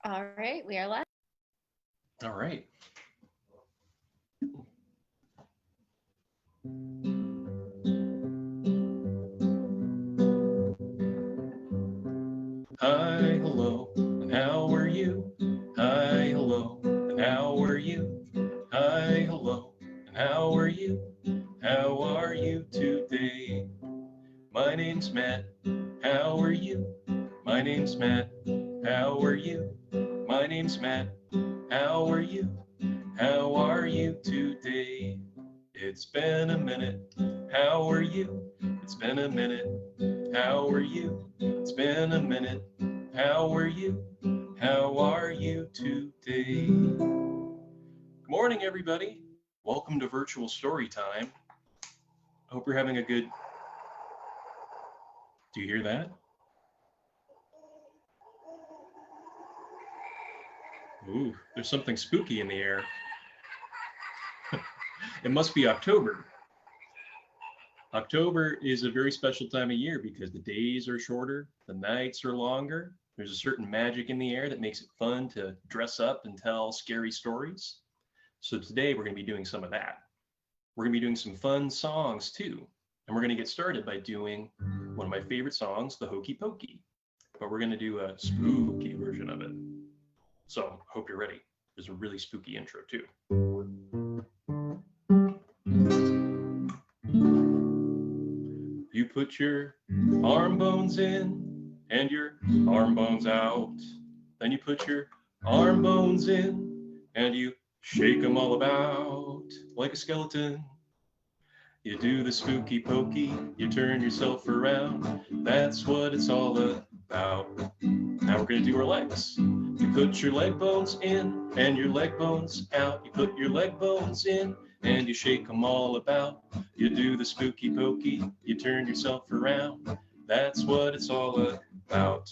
All right, we are live. All right. Hi, hello, and how are you? Hi, hello, and how are you? Hi, hello, and how are you? How are you today? My name's Matt. How are you? My name's Matt. How are you? My name's Matt. How are you? How are you today? It's been a minute. How are you? It's been a minute. How are you? It's been a minute. How are you? How are you today? Good morning, everybody. Welcome to Virtual Storytime. I hope you're having a good... Do you hear that? Ooh, there's something spooky in the air. It must be October. October is a very special time of year because the days are shorter, the nights are longer. There's a certain magic in the air that makes it fun to dress up and tell scary stories. So today we're going to be doing some of that. We're going to be doing some fun songs too. And we're going to get started by doing one of my favorite songs, the Hokey Pokey. But we're going to do a spooky version of it. So hope you're ready. There's a really spooky intro too. You put your arm bones in and your arm bones out. Then you put your arm bones in and you shake them all about like a skeleton. You do the spooky pokey, you turn yourself around. That's what it's all about. Now we're going to do our legs. You put your leg bones in and your leg bones out. You put your leg bones in and you shake them all about. You do the spooky pokey, you turn yourself around. That's what it's all about.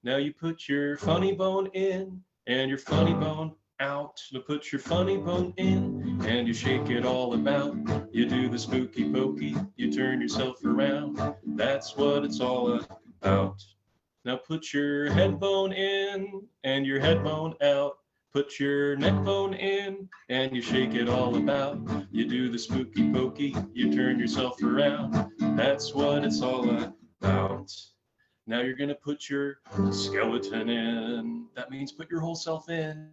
Now you put your funny bone in and your funny bone out. You put your funny bone in and you shake it all about. You do the spooky pokey, you turn yourself around. That's what it's all about. Now put your head bone in and your head bone out. Put your neck bone in and you shake it all about. You do the spooky pokey, you turn yourself around. That's what it's all about. Now you're going to put your skeleton in. That means put your whole self in.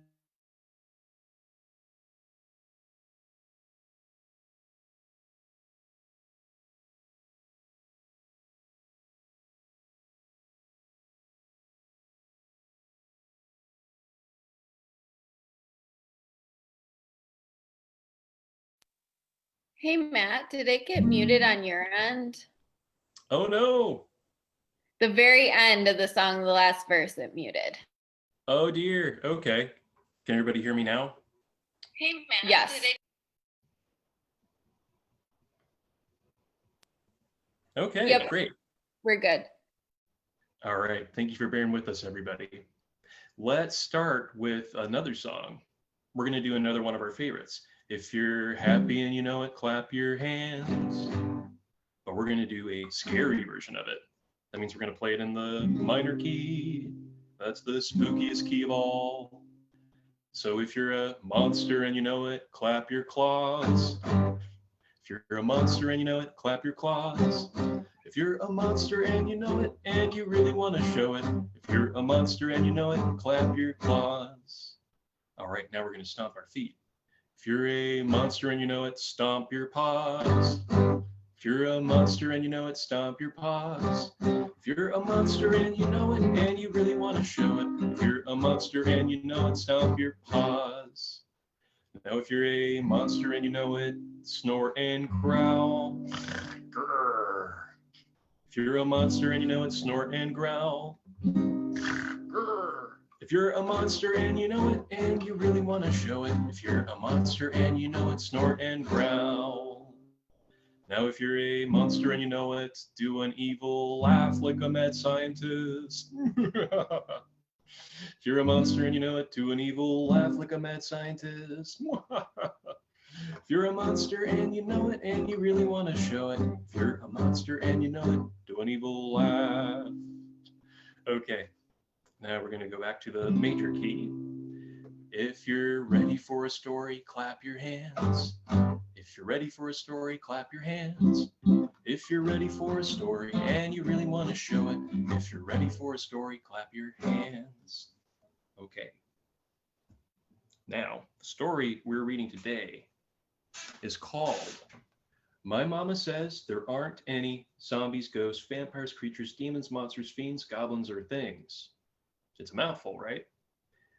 Hey, Matt, did it get muted on your end? Oh no. The very end of the song, the last verse, it muted. Oh dear. Okay. Can everybody hear me now? Hey, Matt. Yes. Okay, Yep. great. We're good. All right. Thank you for bearing with us, everybody. Let's start with another song. We're going to do another one of our favorites. If you're happy and you know it, clap your hands. But we're going to do a scary version of it. That means we're going to play it in the minor key. That's the spookiest key of all. So if you're a monster and you know it, clap your claws. If you're a monster and you know it, clap your claws. If you're a monster and you know it, and you really want to show it, if you're a monster and you know it, clap your claws. All right, now we're going to stomp our feet. If you're a monster and you know it, stomp your paws. If you're a monster and you know it, stomp your paws. If you're a monster and you know it, and you really want to show it, if you're a monster and you know it, stomp your paws. Now if you're a monster and you know it, snort and growl. Grrr. If you're a monster and you know it, snort and growl. Grrr. If you're a monster and you know it, and you really want to show it, if you're a monster and you know it, snort and growl. Now if you're a monster and you know it, do an evil laugh like a mad scientist. If you're a monster and you know it, do an evil laugh like a mad scientist. If you're a monster and you know it, and you really want to show it, if you're a monster and you know it, do an evil laugh. Okay, Now we're going to go back to the major key. If you're ready for a story, clap your hands. If you're ready for a story, clap your hands. If you're ready for a story and you really want to show it, if you're ready for a story, clap your hands. Okay. Now, the story we're reading today is called My Mama Says There Aren't Any Zombies, Ghosts, Vampires, Creatures, Demons, Monsters, Fiends, Goblins, or Things. It's a mouthful, right?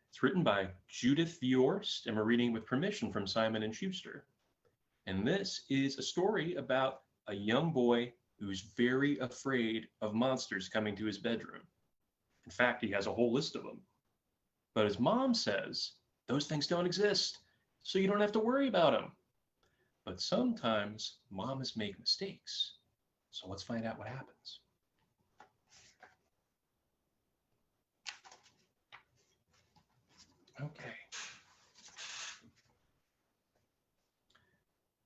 It's written by Judith Viorst, and we're reading with permission from Simon & Schuster. And this is a story about a young boy who's very afraid of monsters coming to his bedroom. In fact, he has a whole list of them. But his mom says those things don't exist, so you don't have to worry about them. But sometimes mamas make mistakes. So let's find out what happens. Okay.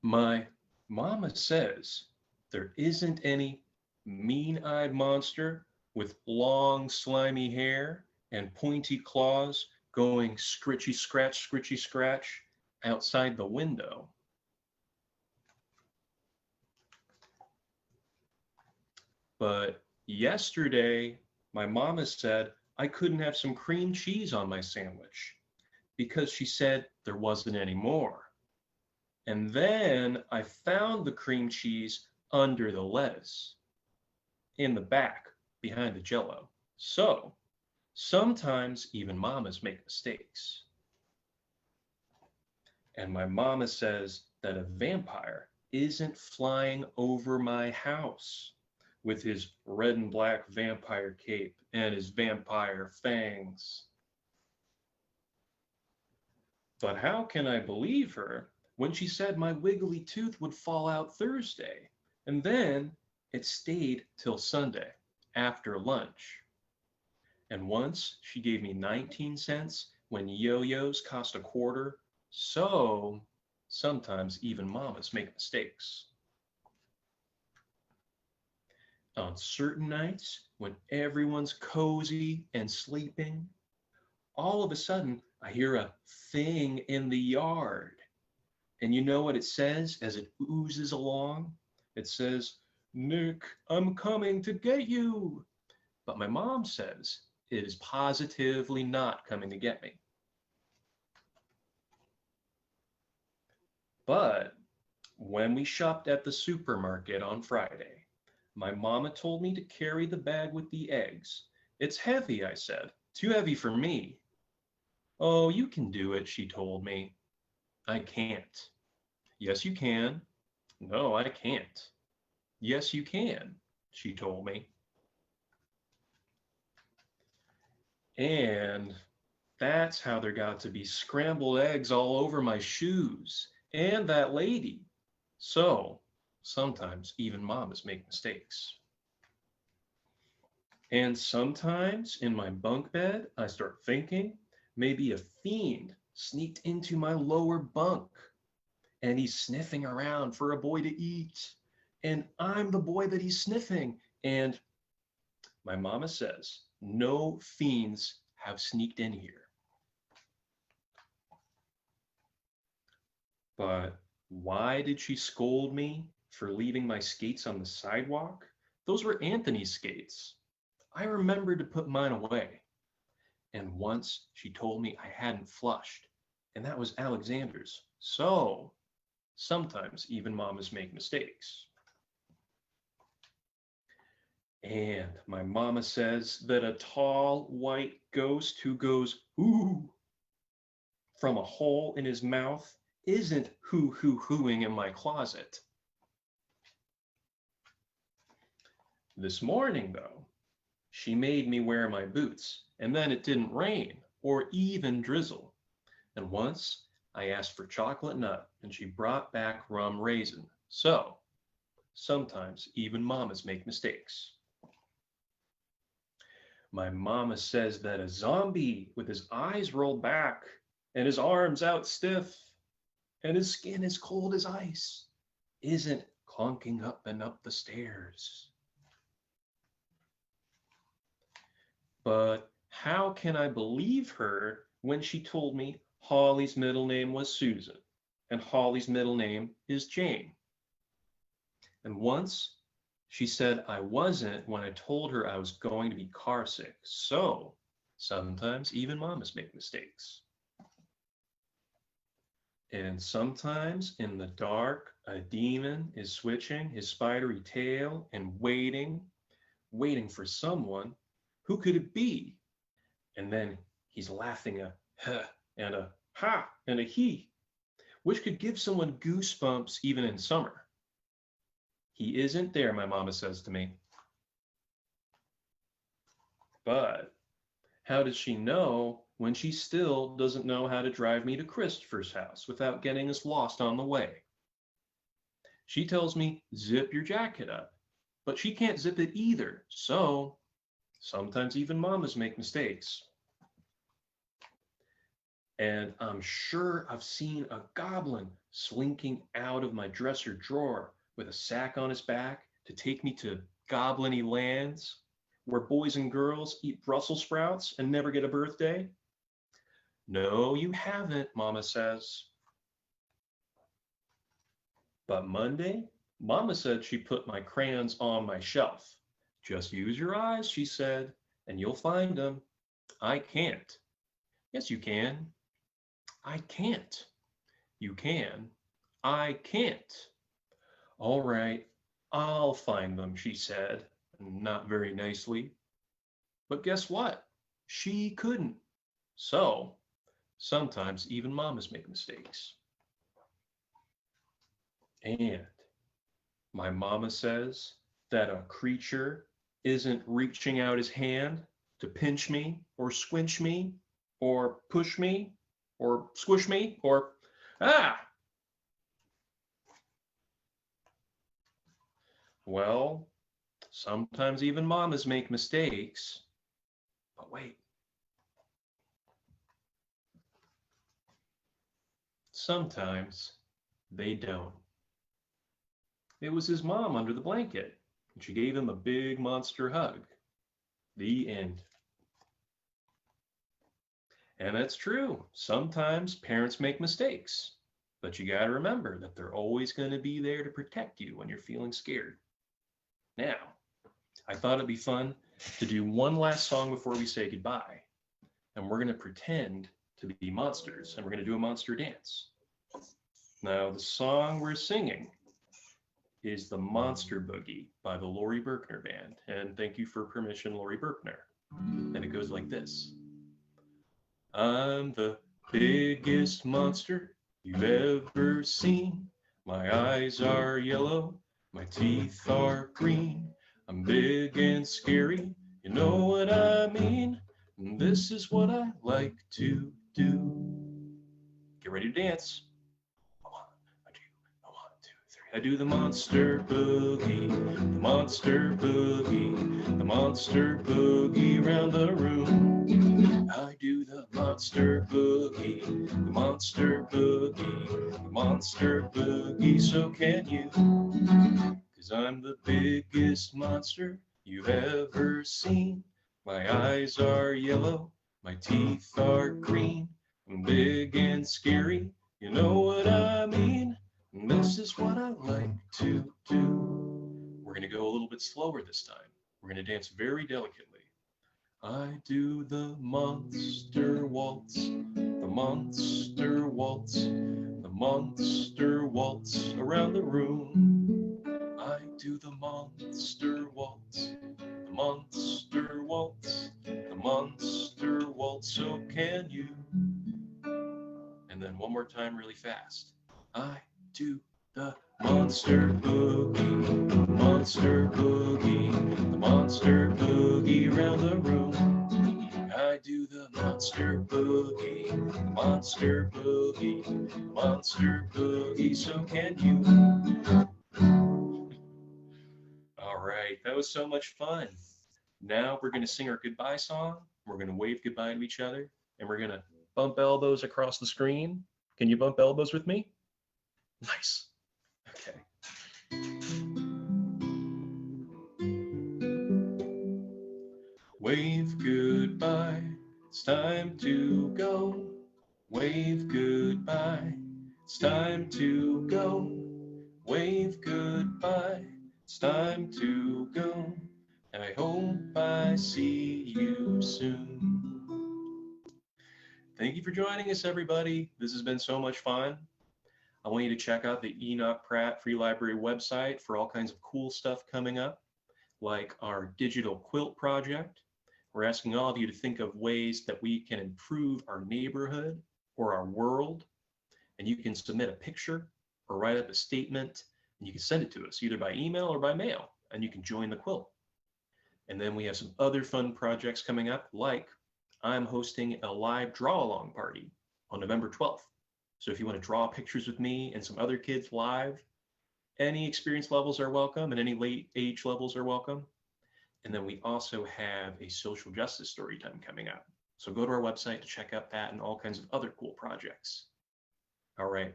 My mama says there isn't any mean-eyed monster with long, slimy hair and pointy claws going scritchy scratch outside the window. But yesterday, my mama said I couldn't have some cream cheese on my sandwich because she said there wasn't any more. And then I found the cream cheese under the lettuce in the back behind the Jell-O. So sometimes even mamas make mistakes. And my mama says that a vampire isn't flying over my house with his red and black vampire cape and his vampire fangs. But how can I believe her when she said my wiggly tooth would fall out Thursday, and then it stayed till Sunday after lunch? And once she gave me 19 cents when yo-yos cost a quarter. So sometimes even mamas make mistakes. On certain nights when everyone's cozy and sleeping, all of a sudden I hear a thing in the yard. And you know what it says as it oozes along? It says, "Nick, I'm coming to get you." But my mom says it is positively not coming to get me. But when we shopped at the supermarket on Friday, my mama told me to carry the bag with the eggs. "It's heavy," I said. "Too heavy for me." "Oh, you can do it," she told me. "I can't." "Yes, you can." "No, I can't." "Yes, you can," she told me. And that's how there got to be scrambled eggs all over my shoes and that lady. So sometimes even mamas make mistakes. And sometimes in my bunk bed, I start thinking maybe a fiend sneaked into my lower bunk and he's sniffing around for a boy to eat. And I'm the boy that he's sniffing. And my mama says, no fiends have sneaked in here. But why did she scold me for leaving my skates on the sidewalk? Those were Anthony's skates. I remembered to put mine away. And once she told me I hadn't flushed, and that was Alexander's. So sometimes even mamas make mistakes. And my mama says that a tall white ghost who goes, "Ooh," from a hole in his mouth isn't hooing in my closet. This morning, though, she made me wear my boots, and then it didn't rain or even drizzle. And once I asked for chocolate nut, and she brought back rum raisin. So sometimes even mamas make mistakes. My mama says that a zombie with his eyes rolled back and his arms out stiff and his skin as cold as ice isn't clunking up and up the stairs. But How can I believe her when she told me Holly's middle name was Susan and Holly's middle name is Jane? And once she said I wasn't when I told her I was going to be car sick. So sometimes even mamas make mistakes. And sometimes in the dark, a demon is switching his spidery tail and waiting for someone. Who could it be? And then he's laughing a huh and a ha and a he, which could give someone goosebumps even in summer. He isn't there, my mama says to me. But how does she know when she still doesn't know how to drive me to Christopher's house without getting us lost on the way? She tells me, zip your jacket up, but she can't zip it either. So sometimes even mamas make mistakes. And I'm sure I've seen a goblin slinking out of my dresser drawer with a sack on his back to take me to goblin-y lands where boys and girls eat Brussels sprouts and never get a birthday. No, you haven't, Mama says. But Monday, Mama said she put my crayons on my shelf. Just use your eyes, she said, and you'll find them. I can't. Yes, you can. I can't. You can. I can't. All right, I'll find them, she said, not very nicely. But guess what? She couldn't. So sometimes even mamas make mistakes. And my mama says that a creature isn't reaching out his hand to pinch me or squinch me or push me or squish me or Well, sometimes even mamas make mistakes. But wait. Sometimes they don't. It was his mom under the blanket, and she gave him a big monster hug. The end. And that's true. Sometimes parents make mistakes, but you got to remember that they're always going to be there to protect you when you're feeling scared. Now, I thought it'd be fun to do one last song before we say goodbye, and we're going to pretend to be monsters, and we're going to do a monster dance. Now, the song we're singing is the Monster Boogie by the Laurie Berkner Band. And thank you for permission, Laurie Berkner. And it goes like this. I'm the biggest monster you've ever seen. My eyes are yellow, my teeth are green. I'm big and scary, you know what I mean. And this is what I like to do. Get ready to dance. I do the monster boogie, the monster boogie, the monster boogie round the room. I do the monster boogie, the monster boogie, the monster boogie, so can you? 'Cause I'm the biggest monster you've ever seen. My eyes are yellow, my teeth are green. I'm big and scary, you know what I mean. And this is what I like to do. We're going to go a little bit slower this time. We're going to dance very delicately. I do the monster waltz, the monster waltz, the monster waltz around the room. I do the monster waltz, the monster waltz, the monster waltz, so can you? And then one more time really fast. I do the monster boogie, the monster boogie, the monster boogie round the room. I do the monster boogie, the monster boogie, the monster boogie, so can you? All right, that was so much fun. Now we're going to sing our goodbye song. We're going to wave goodbye to each other, and we're going to bump elbows across the screen. Can you bump elbows with me? Nice. Okay. Wave goodbye, it's time to go. Wave goodbye, it's time to go. Wave goodbye, it's time to go. I hope I see you soon. Thank you for joining us, everybody. This has been so much fun. I want you to check out the Enoch Pratt Free Library website for all kinds of cool stuff coming up, like our digital quilt project. We're asking all of you to think of ways that we can improve our neighborhood or our world. And you can submit a picture or write up a statement, and you can send it to us either by email or by mail, and you can join the quilt. And then we have some other fun projects coming up, like I'm hosting a live draw along party on November 12th. So if you want to draw pictures with me and some other kids live, any experience levels are welcome and any late age levels are welcome. And then we also have a social justice story time coming up. So go to our website to check out that and all kinds of other cool projects. All right.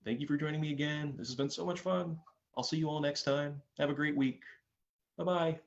Thank you for joining me again. This has been so much fun. I'll see you all next time. Have a great week. Bye-bye.